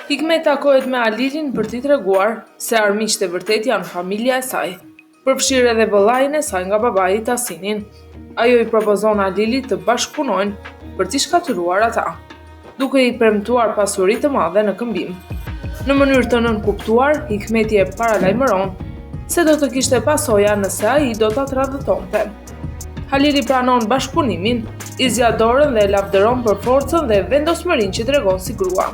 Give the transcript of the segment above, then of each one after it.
Hikmet takohet me Alilin për t'i treguar se armiqtë e vërtet janë familja e saj. Përfshirë edhe vëllain e saj nga babai Tasinin. Ajo i propozon Alilit të bashkëpunojnë për t'i shkatëruar ata, duke i premtuar pasuri të madhe në këmbim. Në mënyrë të nënkuptuar, Hikmeti e paralajmëron se do të kishte pasoja nëse ai do ta tradhtonte. Alili pranon bashkëpunimin, i zgjat dorën dhe lavdëron për forcën dhe vendosmërinë që tregon si grua.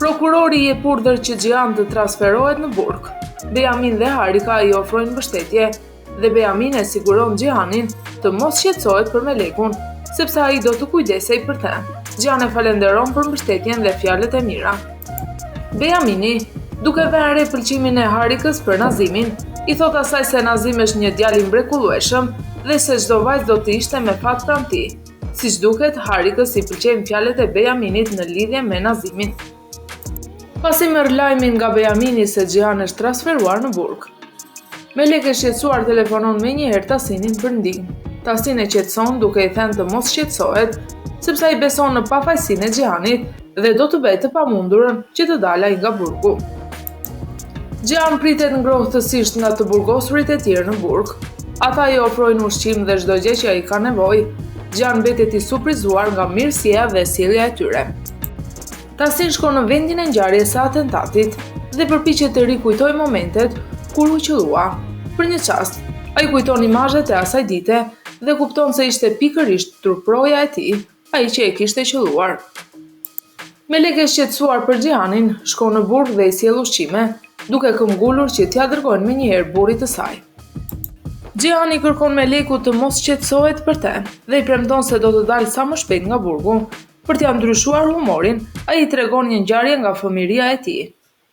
Prokurori i jep urdhër që Xhihan të transferohet në burg. Bejamin dhe Harika i ofrojnë mbështetje dhe Bejamin e siguron Xhihanin të mos shqetësohet për Melekun, sepse ai do të kujdesej për të. Xhihan e falenderon për mbështetjen dhe fjalët e mira. Bejamini, duke vënë re pëlqimin e Harikës për Nazimin, i thot asaj se Nazim është një djalë i mrekullueshëm dhe se çdo vajzë do të ishte me fat pranë tij. Siç duket, Harikës i pëlqejnë fjalët e Bejaminit në lidhje me Nazimin. Pasi merr lajmin nga Bejamini se Xhihan është transferuar në burg, Melek e shqetësuar telefonon menjëherë Tasinin për ndihmë. Tasin e qetëson duke i thënë të mos shqetësohet, sepse ai beson në pafajësinë e Xhihanit dhe do të bëjë të pamundurën që të dalej nga burgu. Xhihan pritet ngrohtësisht nga të burgosurit e tjerë në burg. Ata i ofrojnë ushqim dhe çdo gjë që ai ka nevojë. Xhihan mbetet i surprizuar nga mirësia dhe sjellja e tyre. Tasin shkon në vendin e ngjarjes së atentatit dhe përpiqet të rikujtojë momentet kur u qellua. Për një çast, ai kujton imazhet e asaj dite dhe kupton se ishte pikërisht turproja e tij, ai që e kishte qelluar. Melek e shqetësuar për Xhihanin, shkon në burg dhe i sjell ushqime, duke këmbgulur që t'ia dërgojnë menjëherë burrit të saj. Xhihani kërkon Melekut të mos shqetësohet për të dhe i premton se do të dalë sa më shpejt nga burgu. Për t'ia ndryshuar humorin, ai i tregon një ngjarje nga fëmijëria e tij.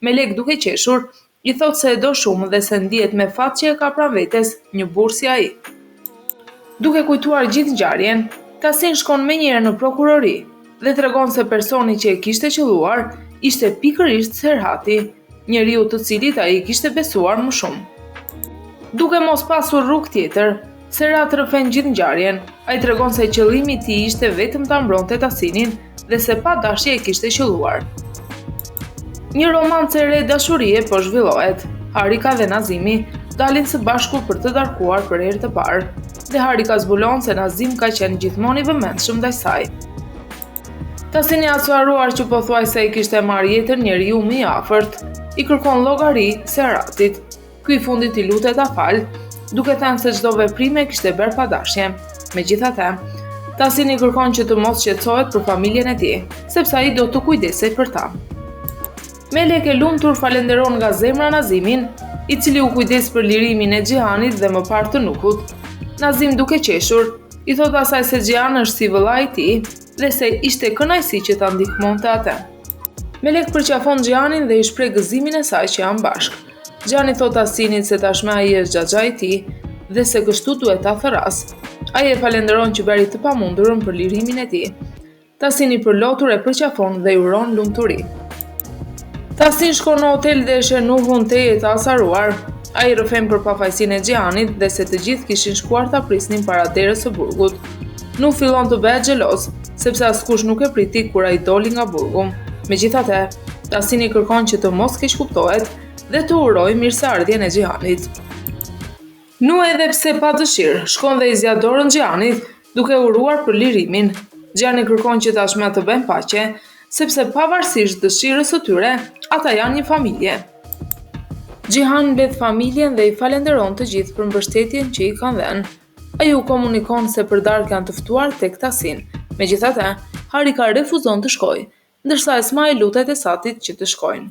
Melek, duke qeshur, i thot se e do shumë dhe se ndihet me fat që e ka pranë vetes një burr si ai. Duke kujtuar gjithë ngjarjen, Tasin shkon menjëherë në prokurori dhe tregon se personi që e kishte qelluar ishte pikërisht Serhati, njeriu të cilit ai kishte besuar më shumë. Duke mos pasur rrugë tjetër, Serhat rrëfen gjithë ngjarjen. Ai tregon se qëllimi i tij ishte vetëm ta mbronte Tasinin dhe se pa dashje e kishte qelluar. Një romancë e re dashurie po zhvillohet. Harika dhe Nazimi dalin së bashku për të darkuar për herë të parë, dhe Harika zbulon se Nazim ka qenë gjithmonë i vëmendshëm ndaj saj. Tasini i acuaruar që pothuajse i kishte marrë jetën njeriu më i afërt, i kërkon llogari Serhatit. Ky i fundit i lutet ta fal, duke thënë se çdo veprime kishte bërë pa dashje. Megjithatë, Tasini kërkon që të mos shqetësohet për familjen e tij, sepse ai do të kujdesej për ta. Melek e lumtur falenderon nga zemra Nazimin, i cili u kujdes për lirimin e Xhihanit dhe më parë të nukut. Nazim, duke qeshur, i thot asaj se Xhihan është si vëllai i tij dhe se ishte kënaqësi që ta ndihmonte atë. Melek përqafon Xhihanin dhe i shpreh gëzimin e saj që janë bashkë. Xhihani thot Tasinit se tashmë ai është xhaxha i tij dhe se kështu duhet ta thërras. Ai e falenderon që bëri të pamundurën për lirimin e tij. Tasini përlotur e përqafon dhe i uron lumturi. Tasin shkon në hotel dhe e sheh Nuhun teje të asaruar. Ai rrëfen për pafajësinë e Xhihanit dhe se të gjithë kishin shkuar ta prisnin para derës së burgut. Nuh fillon të bëhet xheloz, sepse askush nuk e priti kur ai doli nga burgu. Megjithatë, Tasini kërkon që të mos keqkuptohet dhe të urojë mirëseardhjen e Xhihanit. Nuh, edhe pse pa dëshirë, shkon dhe i zgjat dorën Xhihanit, duke uruar për lirimin. Xhihani kërkon që tashmë të bëjnë paqe, sepse pavarësisht dëshirës së tyre, ata janë një familje. Xhihan mbet familjen dhe i falenderon të gjithë për mbështetjen që i kanë dhënë. Ai u komunikon se për darkë janë të ftuar tek Tasin. Megjithatë, Harika refuzon të shkojë, ndërsa Esma i lutet Esatit që të shkojnë.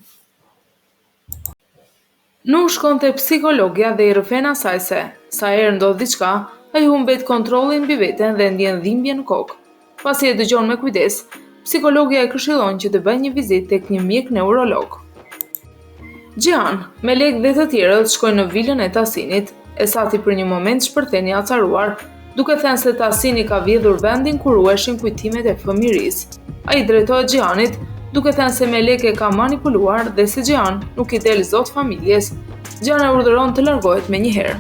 Nuh shkon te psikologja dhe i rrëfen asaj se, sa herë ndodh diçka, ai humbet kontrollin mbi veten dhe ndjen dhimbje në kokë. Pasi e dëgjon me kujdes, psikologja e këshillon që të bëjë një vizitë tek një mjek neurolog. Xhihan, Melek dhe të tjerët shkojnë në vilën e Tasinit. Esati për një moment shpërthen i acaruar, duke thënë se Tasini ka vjedhur vendin ku ruheshin kujtimet e fëmijërisë. Ai drejtohet Xhihanit, duke thënë se Melek e ka manipuluar dhe se Xhihan nuk i del zot familjes. Xhihan e urdhëron të largohet menjëherë.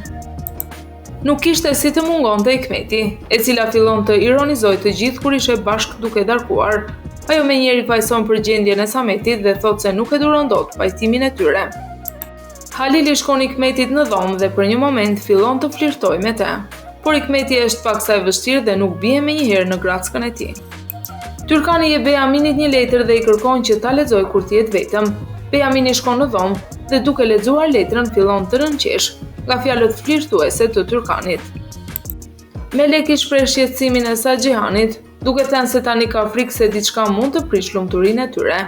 Nuk kishte si të mungonte Hikmeti, e cila fillon të ironizoj të gjithë kur ishe bashkë duke darkuar. Ajo menjëherë pajson për gjendjen e Sametit dhe thot se nuk e duron dot pajtimin e tyre. Halili shkon Hikmetit në dhomë dhe për një moment fillon të flirtoj me te, por Hikmeti është paksa e vështirë dhe nuk bie menjëherë në grackën e tij. Tyrkani jep Bejaminit një letër dhe i kërkon që ta lexojë kur të jetë vetëm. Bejamini shkon në dhomë dhe duke lexuar letrën fillon të rënqesh nga fjalët flirtuese të Tyrkanit. Melek i shpreh shqetësimin e saj Xhihanit, duke thënë se tani ka frikë se diçka mund të prish lumturinë e tyre.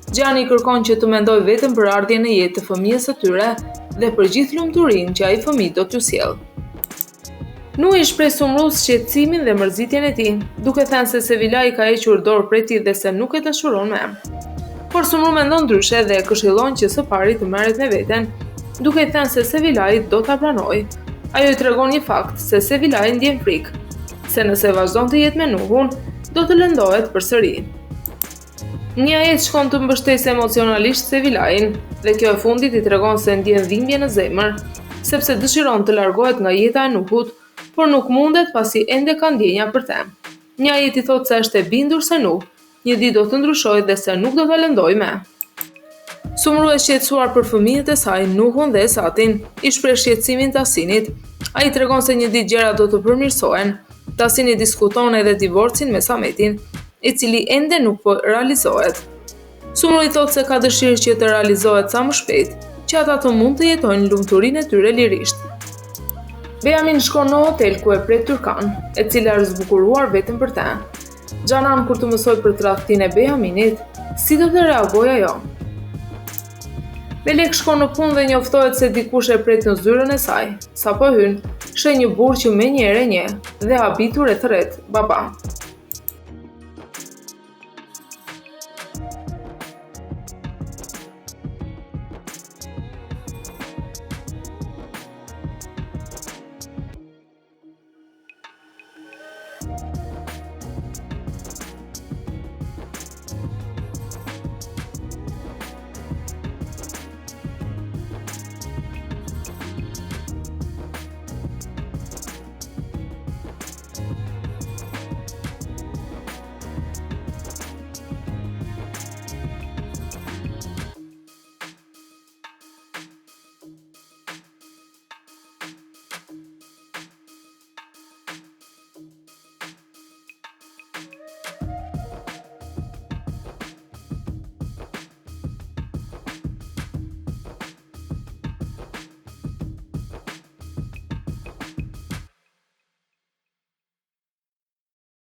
Xhihani kërkon që të mendojë vetëm për ardhjën e jetë të fëmijës së tyre dhe për gjithë lumturinë që ai fëmijë do t'ju sjellë. Nui i shpreh Sumrus shqetësimin dhe mërzitjen e tij, duke thënë se Sevilaj ka hequr dorë prej tij dhe se nuk e dashuron më. Por Sumru mendon ndryshe dhe e këshillon që së pari të merret me veten, duke thënë se Sevilaj do ta pranojë. Ajo i tregon një fakt se Sevilaj ndjen frikë, se nëse vazhdon të jetë me Nuhun, do të lëndohet përsëri. Një ajet shkon të mbështesë emocionalisht Sevilajin dhe kjo e fundit i tregon se ndjen dhimbje në zemër, sepse dëshiron të largohet nga jeta e Nuhut, por nuk mundet pasi ende ka ndjenja për te. Një ajet i thot se është e bindur se Nuh një ditë do të ndryshojë dhe se nuk do ta lëndojë më. Sumru e shqetësuar për fëmijët e saj, Nuhun dhe Esatin, i shpreh shqetësimin Tasinit. Ai tregon se një ditë gjërat do të përmirësohen. Tasini diskuton edhe divorcin me Sametin, i cili ende nuk po realizohet. Sumru i thot se ka dëshirë që të realizohet sa më shpejt, që ata të mund të jetojnë lumturinë e tyre lirisht. Bejamin shkon në hotel ku e pret Tyrkan, e cila është zbukuruar vetëm për te. Xhanan kur të mësoj për tradhtinë e Bejaminit, si do të reagojë ajo? Melek shkon në punë dhe njoftohet se dikush e pret në zyrën e saj. Sa po hyn, sheh një burrë që menjëherë e njeh dhe habitur e thret, baba.